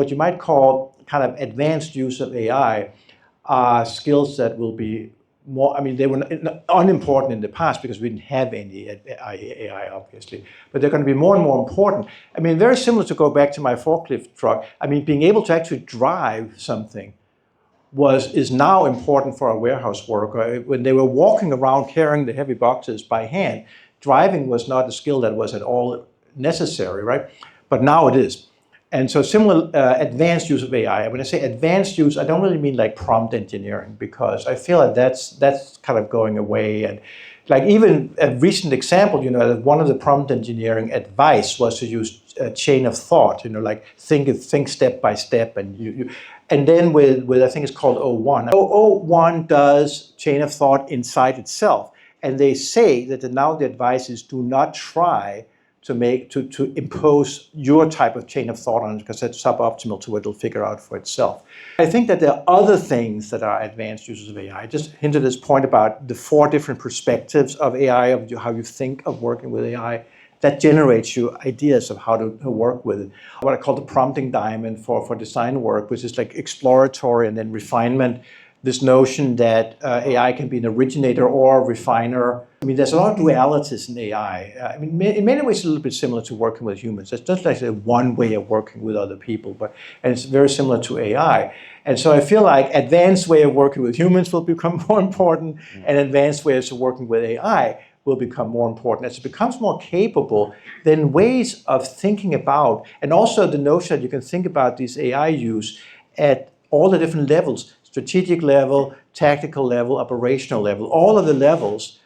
What you might call kind of advanced use of AI are skills that will be more, I mean, they were unimportant in the past because we didn't have any AI, obviously, but they're going to be more and more important. I mean, very similar, to go back to my forklift truck. I mean, being able to actually drive something is now important for a warehouse worker. When they were walking around carrying the heavy boxes by hand, driving was not a skill that was at all necessary, right? But now it is. And so similar advanced use of AI. When I say advanced use, I don't really mean like prompt engineering, because I feel like that's kind of going away. And like even a recent example, you know, that one of the prompt engineering advice was to use a chain of thought, you know, like think step by step. And then with I think it's called O1. O1 does chain of thought inside itself. And they say that now the advice is, do not try to impose your type of chain of thought on it, because that's suboptimal to what it'll figure out for itself. I think that there are other things that are advanced uses of AI. I just hinted this point about the 4 different perspectives of AI, of how you think of working with AI. That generates you ideas of how to work with it. What I call the prompting diamond for design work, which is like exploratory and then refinement. This notion that AI can be an originator or a refiner. I mean, there's a lot of dualities in AI. I mean, in many ways, it's a little bit similar to working with humans. It's just like one way of working with other people, and it's very similar to AI. And so I feel like advanced way of working with humans will become more important, and advanced ways of working with AI will become more important. As it becomes more capable, then ways of thinking about, and also the notion that you can think about these AI use at all the different levels: strategic level, tactical level, operational level, all of the levels.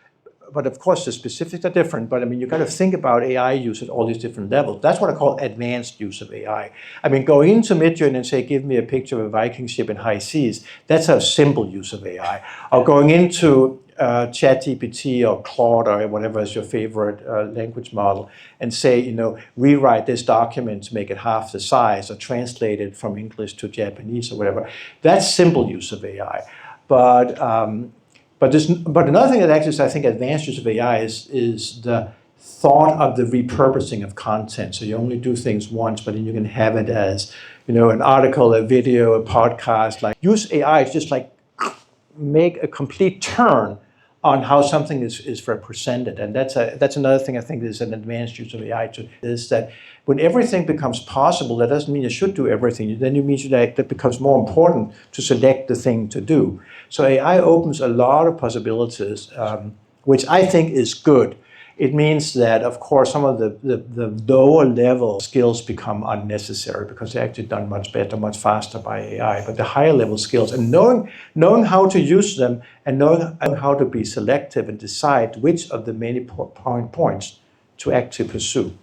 But of course, the specifics are different. But I mean, you got to think about AI use at all these different levels. That's what I call advanced use of AI. I mean, going into Midjourney and say, give me a picture of a Viking ship in high seas, that's a simple use of AI. Or going into ChatGPT or Claude or whatever is your favorite language model, and say, you know, rewrite this document to make it half the size, or translate it from English to Japanese or whatever. That's simple use of AI. But another thing that actually, I think, advanced use of AI is the thought of the repurposing of content. So you only do things once, but then you can have it as, you know, an article, a video, a podcast. Like, use AI to just like make a complete turn on how something is represented. And that's another thing I think is an advanced use of AI, is that when everything becomes possible, that doesn't mean you should do everything. Then it means that it becomes more important to select the thing to do. So AI opens a lot of possibilities, which I think is good. It means that, of course, some of the lower level skills become unnecessary because they're actually done much better, much faster by AI. But the higher level skills, and knowing how to use them, and knowing how to be selective and decide which of the many points to actually pursue.